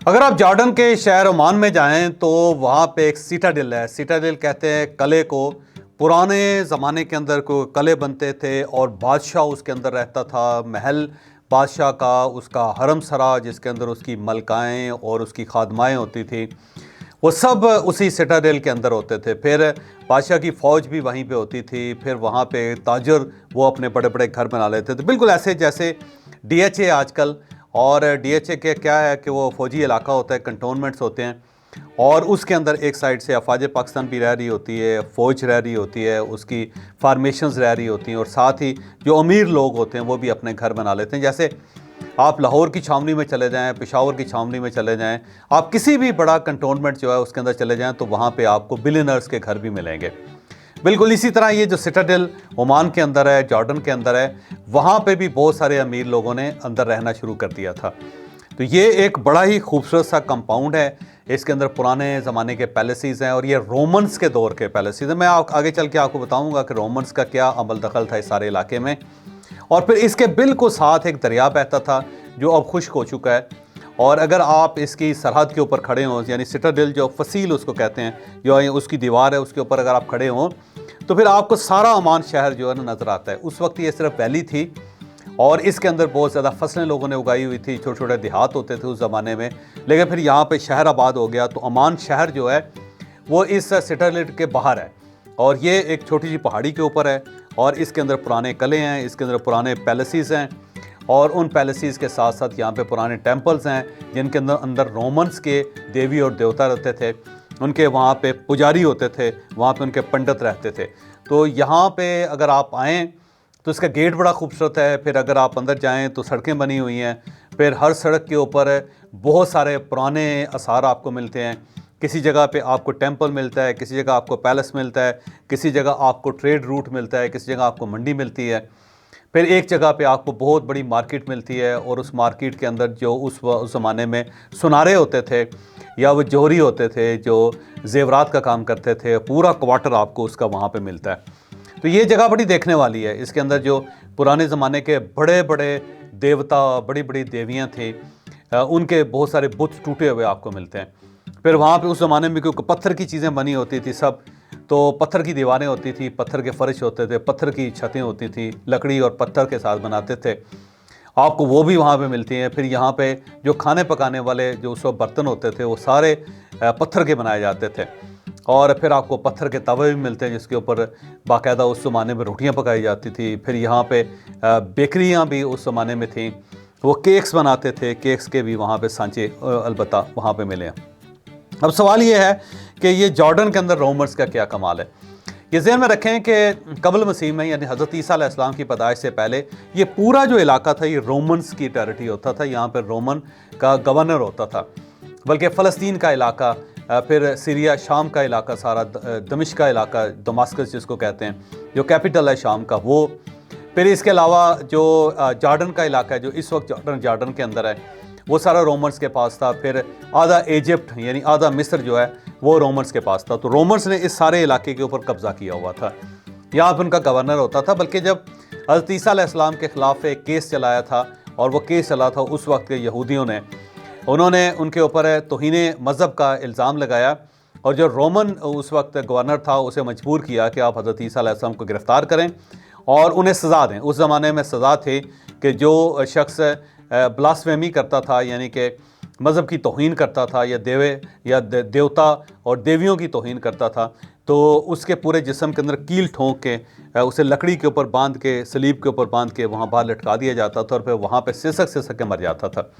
अगर आप जॉर्डन के शहर ओमान में जाएं तो वहाँ पे एक सिटाडेल है। सिटाडेल कहते हैं किले को। पुराने ज़माने के अंदर को किले बनते थे और बादशाह उसके अंदर रहता था। महल बादशाह का, उसका हरम सरा जिसके अंदर उसकी मलकाएँ और उसकी खादमाएँ होती थी, वो सब उसी सिटाडेल के अंदर होते थे। फिर बादशाह की फ़ौज भी वहीं पे होती थी। फिर वहाँ पे ताजर वो अपने बड़े बड़े घर बना लेते थे, बिल्कुल ऐसे जैसे डीएचए आजकल। और डीएचए के क्या है कि वो फ़ौजी इलाका होता है, कंटोनमेंट्स होते हैं, और उसके अंदर एक साइड से अफवाज पाकिस्तान भी रह रही होती है, फ़ौज रह रही होती है, उसकी फार्मेशंस रह रही होती हैं, और साथ ही जो अमीर लोग होते हैं वो भी अपने घर बना लेते हैं। जैसे आप लाहौर की छावनी में चले जाएं, पेशावर की छावनी में चले जाएं, आप किसी भी बड़ा कंटोनमेंट जो है उसके अंदर चले जाएं तो वहाँ पे आपको बिलियनर्स के घर भी मिलेंगे। बिल्कुल इसी तरह ये जो सिटाडेल ओमान के अंदर है, जॉर्डन के अंदर है, वहाँ पे भी बहुत सारे अमीर लोगों ने अंदर रहना शुरू कर दिया था। तो ये एक बड़ा ही खूबसूरत सा कंपाउंड है। इसके अंदर पुराने ज़माने के पैलेसेस हैं और ये रोमन्स के दौर के पैलेसेस हैं। मैं आगे चल के आपको बताऊंगा कि रोमन्स का क्या अमल दखल था इस सारे इलाके में। और फिर इसके बिल्कुल साथ एक दरिया बहता था जो अब खुश्क हो चुका है। और अगर आप इसकी सरहद के ऊपर खड़े हों, यानी सिटाडेल जो फसील उसको कहते हैं, जो उसकी दीवार है उसके ऊपर अगर आप खड़े हों तो फिर आपको सारा ओमान शहर जो है ना नज़र आता है। उस वक्त ये सिर्फ वैली थी और इसके अंदर बहुत ज़्यादा फसलें लोगों ने उगाई हुई थी, छोटे छोटे देहात होते थे उस ज़माने में। लेकिन फिर यहाँ पे शहर आबाद हो गया। तो ओमान शहर जो है वो इस सिटाडेल के बाहर है और ये एक छोटी सी पहाड़ी के ऊपर है। और इसके अंदर पुराने किले हैं, इसके अंदर पुराने पैलेसेस हैं, और उन पैलेसेस के साथ साथ यहाँ पे पुराने टेम्पल्स हैं जिनके अंदर रोमन्स के देवी और देवता रहते थे। उनके वहाँ पे पुजारी होते थे, वहाँ पे उनके पंडित रहते थे। तो यहाँ पे अगर आप आएँ तो इसका गेट बड़ा खूबसूरत है। फिर अगर आप अंदर जाएँ तो सड़कें बनी हुई हैं। फिर हर सड़क के ऊपर बहुत सारे पुराने आसार आपको मिलते हैं। किसी जगह पे आपको टेंपल मिलता है, किसी जगह आपको पैलेस मिलता है, किसी जगह आपको ट्रेड रूट मिलता है, किसी जगह आपको मंडी मिलती है। फिर एक जगह पे आपको बहुत बड़ी मार्केट मिलती है और उस मार्केट के अंदर जो उस ज़माने में सुनारे होते थे या वो जोहरी होते थे जो जेवरात का काम करते थे, पूरा क्वार्टर आपको उसका वहाँ पे मिलता है। तो ये जगह बड़ी देखने वाली है। इसके अंदर जो पुराने ज़माने के बड़े बड़े देवता, बड़ी बड़ी देवियाँ थे, उनके बहुत सारे बुत टूटे हुए आपको मिलते हैं। फिर वहाँ पे उस ज़माने में क्योंकि पत्थर की चीज़ें बनी होती थी सब, तो पत्थर की दीवारें होती थी, पत्थर के फर्श होते थे, पत्थर की छतें होती थी, लकड़ी और पत्थर के साथ बनाते थे, आपको वो भी वहाँ पे मिलती हैं। फिर यहाँ पे जो खाने पकाने वाले जो उस वक्त बर्तन होते थे वो सारे पत्थर के बनाए जाते थे। और फिर आपको पत्थर के तवे भी मिलते हैं जिसके ऊपर बाकायदा उस ज़माने में रोटियाँ पकाई जाती थी। फिर यहाँ पे बेकरियाँ भी उस ज़माने में थीं, वो केक्स बनाते थे, केक्स के भी वहाँ पे सांचे अलबत्ता वहाँ पे मिले हैं। अब सवाल ये है कि ये जॉर्डन के अंदर रोमन्स का क्या कमाल है। ये ज़हन में रखें कि कबल मसीह में यानी हज़रत ईसा अलैहिस्सलाम की पैदाइश से पहले ये पूरा जो इलाका था ये रोमन्स की टेरिटरी होता था। यहाँ पर रोमन का गवर्नर होता था। बल्कि फ़लस्तीन का इलाका, फिर सीरिया शाम का इलाका, सारा दमिश्क का इलाका, दमास्कस जिसको कहते हैं, जो कैपिटल है शाम का, वो। फिर इसके अलावा जो जॉर्डन का इलाका है जो इस वक्त जॉर्डन के अंदर है, वो सारा रोमन्स के पास था। फिर आधा इजिप्ट यानी आधा मिस्र जो है वो रोमन्स के पास था। तो रोमन्स ने इस सारे इलाके के ऊपर कब्ज़ा किया हुआ था। यहाँ पर उनका गवर्नर होता था। बल्कि जब हज़रत ईसा अलैहिस्सलाम के ख़िलाफ़ एक केस चलाया था, और वो केस चला था उस वक्त के यहूदियों ने, उन्होंने उनके ऊपर तौहीन मज़हब का इल्ज़ाम लगाया, और जो रोमन उस वक्त गवर्नर था उसे मजबूर किया कि आप हज़रत ईसा अलैहिस्सलाम को गिरफ़्तार करें और उन्हें सज़ा दें। उस ज़माने में सज़ा थी कि जो शख्स ब्लास्फेमी करता था, यानी कि मज़हब की तौहीन करता था, या देवता और देवियों की तौहीन करता था, तो उसके पूरे जिस्म के अंदर कील ठोंक के उसे लकड़ी के ऊपर बांध के, सलीब के ऊपर बांध के वहाँ बाहर लटका दिया जाता था और फिर वहाँ पे सिसक के मर जाता था।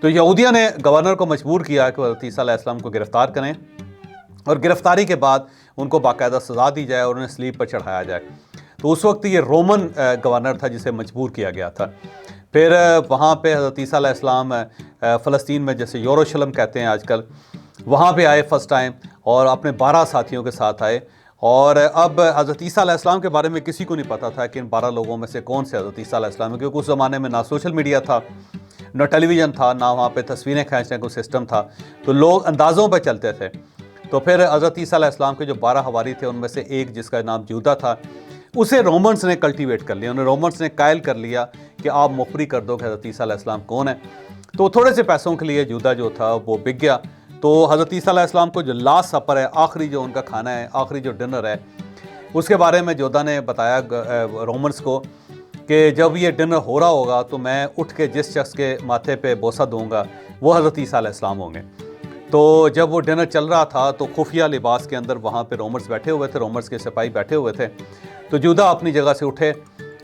तो यहूदिया ने गवर्नर को मजबूर किया कि हज़रत ईसा अलैहिस्सलाम को गिरफ़्तार करें और गिरफ़्तारी के बाद उनको बाकायदा सज़ा दी जाए और उन्हें सलीब पर चढ़ाया जाए। तो उस वक्त ये रोमन गवर्नर था जिसे मजबूर किया गया था। फिर वहाँ पे हज़रत ईसा अलैहिस्सलाम फ़लस्तीन में, जैसे यरूशलेम कहते हैं आजकल, वहाँ पे आए फ़र्स्ट टाइम और अपने 12 साथियों के साथ आए। और अब हज़रत ईसा अलैहिस्सलाम के बारे में किसी को नहीं पता था कि इन 12 लोगों में से कौन से हज़रत ईसा अलैहिस्सलाम है, क्योंकि उस ज़माने में ना सोशल मीडिया था, ना टेलीविज़न था, ना वहाँ पे तस्वीरें खींचने का सिस्टम था। तो लोग अंदाज़ों पर चलते थे। तो फिर हज़रत ईसा अलैहिस्सलाम के जो 12 हवारी थे उनमें से एक जिसका नाम जूदा था, उसे रोमन्स ने कल्टीवेट कर लिया। उन्हें रोमन्स ने कायल कर लिया कि आप मुखबरी कर दो कि हज़रत ईसा अलैहिस्सलाम कौन है। तो थोड़े से पैसों के लिए जूदा जो था वो बिक गया। तो हज़रत ईसा अलैहिस्सलाम को जो लास्ट सफ़र है, आखिरी जो उनका खाना है, आखिरी जो डिनर है, उसके बारे में जोधा ने बताया रोमन्स को कि जब ये डिनर हो रहा होगा तो मैं उठ के जिस शख्स के माथे पे बोसा दूंगा वो हज़रत ईसा अलैहिस्सलाम होंगे। तो जब वो डिनर चल रहा था तो खुफिया लिबास के अंदर वहाँ पे रोमर्स बैठे हुए थे, रोमर्स के सिपाही बैठे हुए थे। तो जूदा अपनी जगह से उठे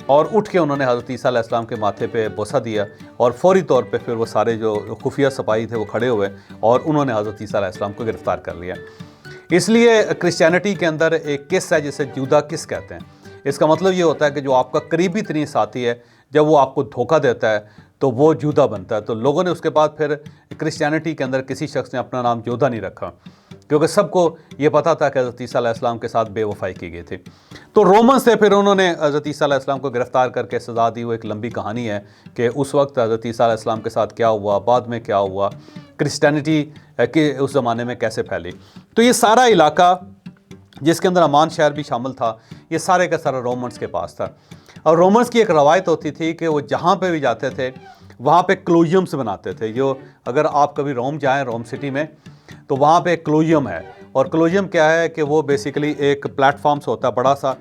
और उठ के उन्होंने हज़रत ईसा अलैहिस्सलाम के माथे पे बोसा दिया और फौरी तौर पे फिर वो सारे जो खुफिया सिपाही थे वो खड़े हुए और उन्होंने हज़रत ईसा अलैहिस्सलाम को गिरफ़्तार कर लिया। इसलिए क्रिश्चियनिटी के अंदर एक किस है जिसे जूदा किस कहते हैं। इसका मतलब ये होता है कि जो आपका करीबी तरीन साथी है, जब वो आपको धोखा देता है तो वो जूदा बनता है। तो लोगों ने उसके बाद फिर क्रिश्चियनिटी के अंदर किसी शख्स ने अपना नाम जोधा नहीं रखा, क्योंकि सबको ये पता था कि हज़रत ईसा अलैहिस्सलाम के साथ बेवफाई की गई थी। तो रोमन्स से फिर उन्होंने हज़रत ईसा अलैहिस्सलाम को गिरफ़्तार करके सज़ा दी। वो एक लंबी कहानी है कि उस वक्त हज़रत ईसा अलैहिस्सलाम के साथ क्या हुआ, बाद में क्या हुआ, क्रिश्चियनिटी के उस ज़माने में कैसे फैली। तो ये सारा इलाका जिसके अंदर अमान शहर भी शामिल था, ये सारे का सारा रोमन्स के पास था। और रोमन्स की एक रवायत होती थी कि वो जहाँ पे भी जाते थे वहाँ पे क्लोजियम्स बनाते थे। जो अगर आप कभी रोम जाएं, रोम सिटी में, तो वहाँ पे एक क्लोजियम है। और क्लोजियम क्या है कि वो बेसिकली एक प्लेटफॉर्म्स होता है बड़ा सा,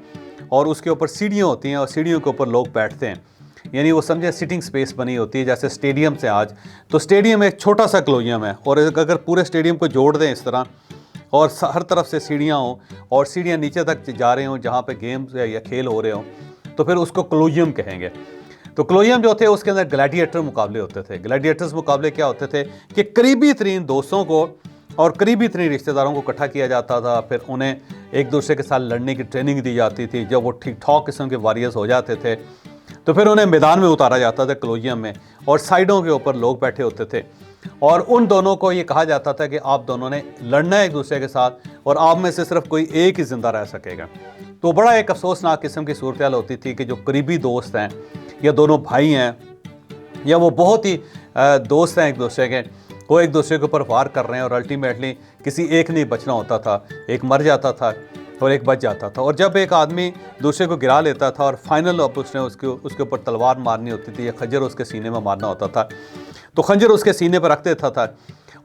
और उसके ऊपर सीढ़ियाँ होती हैं और सीढ़ियों के ऊपर लोग बैठते हैं। यानी वो समझे सिटिंग स्पेस बनी होती है जैसे स्टेडियम से आज। तो स्टेडियम एक छोटा सा क्लोजियम है, और अगर पूरे स्टेडियम को जोड़ दें इस तरह और हर तरफ से सीढ़ियाँ हों और सीढ़ियाँ नीचे तक जा रहे हों जहाँ पे गेम्स या खेल हो रहे हों, तो फिर उसको क्लोजियम कहेंगे। तो क्लोजियम जो थे उसके अंदर ग्लैडिएटर मुकाबले होते थे। ग्लैडिएटर्स मुकाबले क्या होते थे कि करीबी तरीन दोस्तों को और करीबी तरीन रिश्तेदारों को इकट्ठा किया जाता था, फिर उन्हें एक दूसरे के साथ लड़ने की ट्रेनिंग दी जाती थी। जब वो ठीक ठाक किस्म के वॉरियर्स हो जाते थे तो फिर उन्हें मैदान में उतारा जाता था क्लोजियम में, और साइडों के ऊपर लोग बैठे होते थे और उन दोनों को ये कहा जाता था कि आप दोनों ने लड़ना है एक दूसरे के साथ और आप में से सिर्फ कोई एक ही जिंदा रह सकेगा। तो बड़ा एक अफसोसनाक किस्म की सूरत हाल होती थी कि जो करीबी दोस्त हैं या दोनों भाई हैं या वो बहुत ही दोस्त हैं एक दूसरे के, वो एक दूसरे के ऊपर वार कर रहे हैं और अल्टीमेटली किसी एक नहीं बचना होता था, एक मर जाता था और एक बच जाता था। और जब एक आदमी दूसरे को गिरा लेता था और फाइनल अब उसने उसके ऊपर तलवार मारनी होती थी या खंजर उसके सीने में मारना होता था, तो खंजर उसके सीने पर रख देता था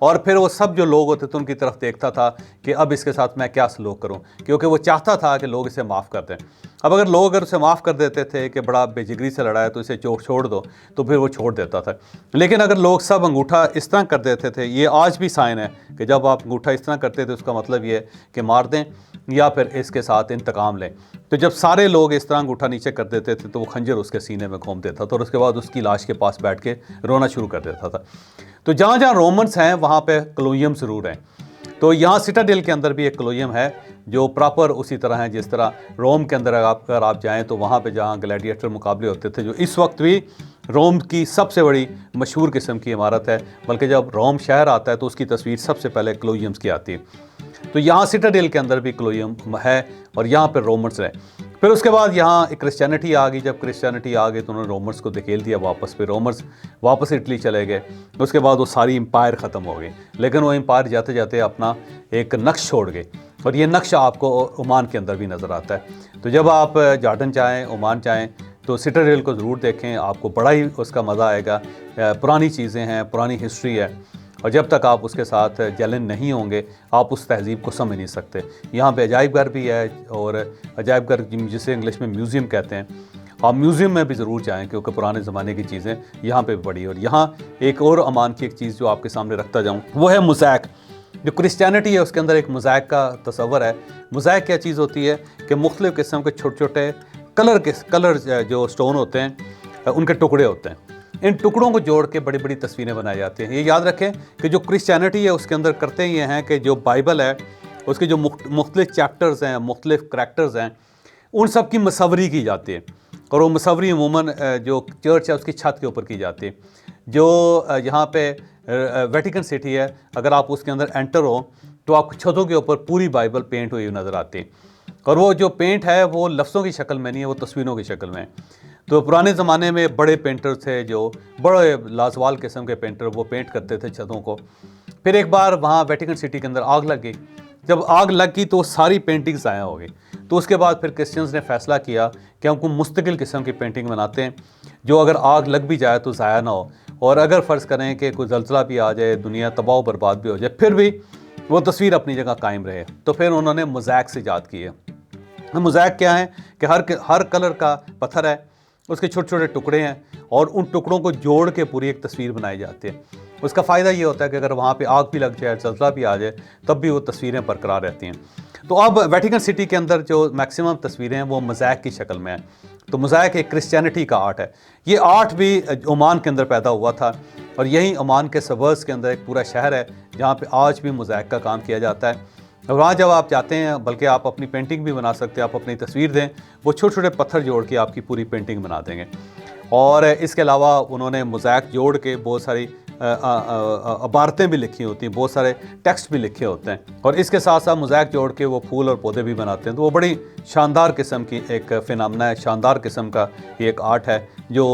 और फिर वो सब जो लोग होते थे उनकी तरफ देखता था कि अब इसके साथ मैं क्या सलूक करूं, क्योंकि वो चाहता था कि लोग इसे माफ़ कर दें। अब अगर लोग अगर उसे माफ़ कर देते थे कि बड़ा बेजिगरी से लड़ा है तो इसे छोड़ दो, तो फिर वो छोड़ देता था। लेकिन अगर लोग सब अंगूठा इस तरह कर देते थे, ये आज भी साइन है कि जब आप अंगूठा इस तरह करते थे उसका मतलब ये कि मार दें या फिर इसके साथ इंतकाम लें। तो जब सारे लोग इस तरह अंगूठा नीचे कर देते थे तो वो खंजर उसके सीने में घूम देता था और उसके बाद उसकी लाश के पास बैठ के रोना शुरू कर देता था। तो जहाँ जहाँ रोमन्स हैं वहाँ पे क्लोजियम ज़रूर हैं। तो यहाँ सिटाडेल के अंदर भी एक क्लोजियम है जो प्रॉपर उसी तरह है जिस तरह रोम के अंदर अगर आप जाएँ तो वहाँ पे जहाँ ग्लैडिएटर मुकाबले होते थे, जो इस वक्त भी रोम की सबसे बड़ी मशहूर किस्म की इमारत है, बल्कि जब रोम शहर आता है तो उसकी तस्वीर सबसे पहले क्लोजियम्स की आती है। तो यहाँ सिटाडेल के अंदर भी क्लोजियम है और यहाँ पर रोमन्स रहे। फिर उसके बाद यहाँ एक क्रिश्चियनिटी आ गई। जब क्रिश्चियनिटी आ गई तो उन्होंने रोमन्स को धकेल दिया वापस, फिर रोमन्स वापस इटली चले गए। उसके बाद वो सारी एम्पायर ख़त्म हो गई, लेकिन वो एम्पायर जाते जाते अपना एक नक्श छोड़ गए और ये नक्श आपको ओमान के अंदर भी नज़र आता है। तो जब आप जॉर्डन जाएँ, ओमान जाएँ तो सिटाडेल को ज़रूर देखें, आपको बड़ा ही उसका मज़ा आएगा। पुरानी चीज़ें हैं, पुरानी हिस्ट्री है, और जब तक आप उसके साथ जलन नहीं होंगे आप उस तहज़ीब को समझ नहीं सकते। यहाँ पे अजायब घर भी है, और अजायब घर जिसे इंग्लिश में म्यूज़ियम कहते हैं, आप म्यूज़ियम में भी ज़रूर जाएं क्योंकि पुराने ज़माने की चीज़ें यहाँ पे भी पड़ी। और यहाँ एक और अमान की एक चीज़ जो आपके सामने रखता जाऊँ वो है मोज़ैक। जो क्रिश्चियनिटी है उसके अंदर एक मोज़ैक का तस्वर है। मोज़ैक क्या चीज़ होती है कि मुख्तलिफ़ किस्म के छोटे छोटे कलर जो स्टोन होते हैं उनके टुकड़े होते हैं। इन टुकड़ों को जोड़ के बड़ी बड़ी तस्वीरें बनाई जाती हैं। ये याद रखें कि जो क्रिश्चियनिटी है उसके अंदर करते ये हैं कि जो बाइबल है उसके जो मुख्तलिफ चैप्टर्स हैं, मुख्तलिफ करैक्टर्स हैं, उन सब की मसवरी की जाती है, और वो मसवरी अमूमन जो चर्च है उसकी छत के ऊपर की जाती है। जो यहाँ पे वेटिकन सिटी है, अगर आप उसके अंदर एंटर हो तो आपको छतों के ऊपर पूरी बाइबल पेंट हुई नज़र आती है, और वो जो पेंट है वो लफ्ज़ों की शक्ल में नहीं है, वो तस्वीरों की शक्ल में है। तो पुराने ज़माने में बड़े पेंटर थे, जो बड़े लाजवाल किस्म के पेंटर, वो पेंट करते थे छतों को। फिर एक बार वहाँ वेटिकन सिटी के अंदर आग लग गई। जब आग लग गई तो सारी पेंटिंग ज़ाया हो गई। तो उसके बाद फिर क्रिश्चियंस ने फ़ैसला किया कि हमको मुस्तकिल किस्म की पेंटिंग बनाते हैं जो अगर आग लग भी जाए तो ज़ाया ना हो। और अगर फ़र्ज़ करें कि कोई ज़ल्ज़ला भी आ जाए, दुनिया तबाह बर्बाद भी हो जाए, फिर भी वो तस्वीर अपनी जगह कायम रहे। तो फिर उन्होंने मोज़ैक ईजाद किए। मोज़ैक क्या है कि हर कलर का पत्थर है, उसके छोटे छोटे टुकड़े हैं और उन टुकड़ों को जोड़ के पूरी एक तस्वीर बनाई जाती है। उसका फ़ायदा ये होता है कि अगर वहाँ पे आग भी लग जाए, ज़ल्ज़ला भी आ जाए, तब भी वो तस्वीरें बरकरार रहती हैं। तो अब वेटिकन सिटी के अंदर जो मैक्सिमम तस्वीरें हैं वो मोज़ैक की शक्ल में हैं। तो मोज़ैक एक क्रिश्चियनिटी का आर्ट है। ये आर्ट भी ओमान के अंदर पैदा हुआ था और यहीं ओमान के सबर्ब्स के अंदर एक पूरा शहर है जहाँ पे आज भी मोज़ैक का काम किया जाता है। और वहाँ जब आप जाते हैं, बल्कि आप अपनी पेंटिंग भी बना सकते हैं, आप अपनी तस्वीर दें, वो छोटे छोटे पत्थर जोड़ के आपकी पूरी पेंटिंग बना देंगे। और इसके अलावा उन्होंने मोज़ैक जोड़ के बहुत सारी इबारतें भी लिखी होती हैं, बहुत सारे टेक्स्ट भी लिखे होते हैं और इसके साथ साथ मोज़ैक जोड़ के वो फूल और पौधे भी बनाते हैं। तो वो बड़ी शानदार किस्म की एक फ़िनोमेना है, शानदार किस्म का ये एक आर्ट है जो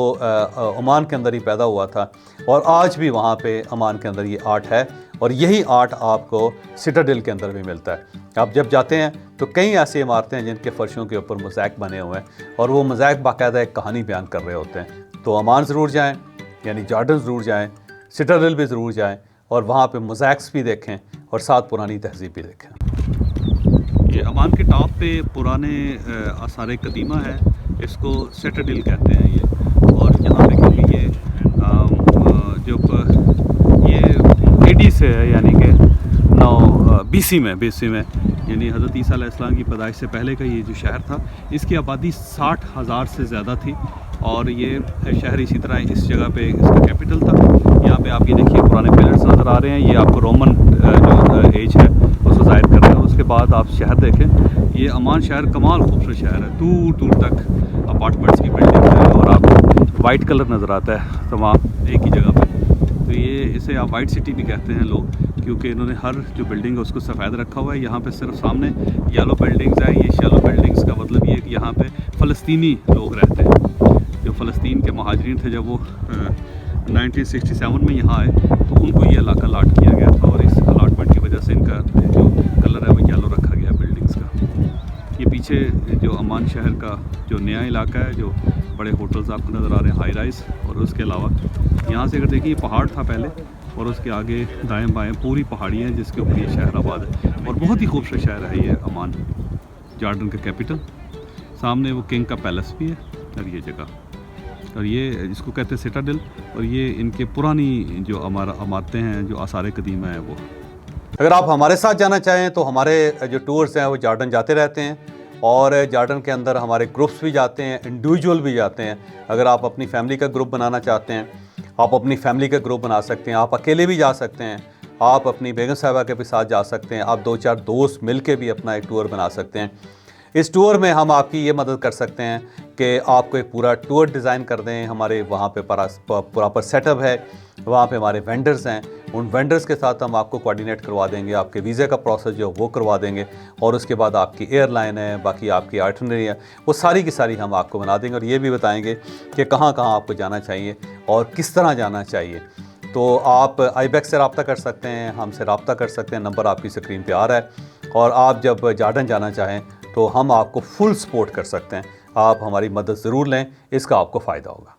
ओमान के अंदर ही पैदा हुआ था और आज भी वहाँ पे ओमान के अंदर ये आर्ट है। और यही आर्ट आपको सिटाडेल के अंदर भी मिलता है। आप जब जाते हैं तो कई ऐसी इमारतें हैं जिनके फ़र्शों के ऊपर मोज़ैक बने हुए हैं और वो मोज़ैक बाकायदा एक कहानी बयान कर रहे होते हैं। तो ओमान ज़रूर जाएँ, यानी जॉर्डन ज़रूर जाएँ, सिटाडेल भी ज़रूर जाएँ और वहाँ पे मोज़ैक्स भी देखें और साथ पुरानी तहज़ीब भी देखें। ये ओमान के टॉप पे पुराने आसार कदीमा है, इसको सिटाडेल कहते हैं ये। और यहाँ पे क्योंकि ये AD से है, यानी कि 9 BC में यानी हज़रत ईसा अलैहिस्सलाम की पैदाइश से पहले का ये जो शहर था, इसकी आबादी 60,000 से ज़्यादा थी और ये शहर इसी तरह इस जगह पे इसका कैपिटल था। यहाँ पे आप ये देखिए पुराने पिलर्स नज़र आ रहे हैं, ये आपको रोमन जो एज है उसको ज़ाहिर कर रहे हैं। उसके बाद आप शहर देखें, ये अमान शहर कमाल खूबसूरत शहर है, दूर दूर तक अपार्टमेंट्स की बिल्डिंग है और आपको वाइट कलर नज़र आता है तमाम एक ही जगह पर। तो ये इसे आप वाइट सिटी भी कहते हैं लोग, क्योंकि इन्होंने हर जो बिल्डिंग है उसको सफ़ेद रखा हुआ है। यहाँ पे सिर्फ सामने येलो बिल्डिंग्स हैं। ये येलो बिल्डिंग्स का मतलब ये है कि यहाँ पे फ़लस्तीनी लोग रहते हैं। जो फ़लस्तीन के महाजरीन थे, जब वो 1967 में यहाँ आए तो उनको ये इलाका अलाट किया गया था और इस अलाटमेंट की वजह से इनका जो कलर है वो येलो रखा गया बिल्डिंग्स का। ये पीछे जो अमान शहर का जो नया इलाका है, जो बड़े होटल्स आपको नज़र आ रहे हैं, हाई राइज। और उसके अलावा यहाँ से अगर देखिए पहाड़ था पहले और उसके आगे दाएं बाएं पूरी पहाड़ी हैं जिसके ऊपर ये शहर आबाद है और बहुत ही खूबसूरत शहर है ये अमान, जॉर्डन का कैपिटल। सामने वो किंग का पैलेस भी है और ये जगह, और ये जिसको कहते हैं सिटाडेल, और ये इनके पुरानी जो इमारतें हैं जो आसार कदीमा है वो। अगर आप हमारे साथ जाना चाहें तो हमारे जो टूर्स हैं वो जॉर्डन जाते रहते हैं और जॉर्डन के अंदर हमारे ग्रुप्स भी जाते हैं, इंडिविजुअल भी जाते हैं। अगर आप अपनी फैमिली का ग्रुप बनाना चाहते हैं, आप अपनी फैमिली का ग्रुप बना सकते हैं, आप अकेले भी जा सकते हैं, आप अपनी बेगम साहिबा के भी साथ जा सकते हैं, आप 2-4 दोस्त मिल के भी अपना एक टूर बना सकते हैं। इस टूर में हम आपकी ये मदद कर सकते हैं कि आपको एक पूरा टूर डिज़ाइन कर दें। हमारे वहाँ पे प्रॉपर सेटअप है, वहाँ पे हमारे वेंडर्स हैं, उन वेंडर्स के साथ हम आपको कोऑर्डिनेट करवा देंगे, आपके वीज़े का प्रोसेस जो वो करवा देंगे और उसके बाद आपकी एयरलाइन है, बाकी आपकी आइटनरी है, वो सारी की सारी हम आपको बना देंगे और ये भी बताएंगे कि कहाँ कहाँ आपको जाना चाहिए और किस तरह जाना चाहिए। तो आप आईबैक्स से रब्ता कर सकते हैं, हमसे रब्ता कर सकते हैं, नंबर आपकी स्क्रीन पे आ रहा है। और आप जब जॉर्डन जाना चाहें तो हम आपको फुल सपोर्ट कर सकते हैं। आप हमारी मदद ज़रूर लें, इसका आपको फ़ायदा होगा।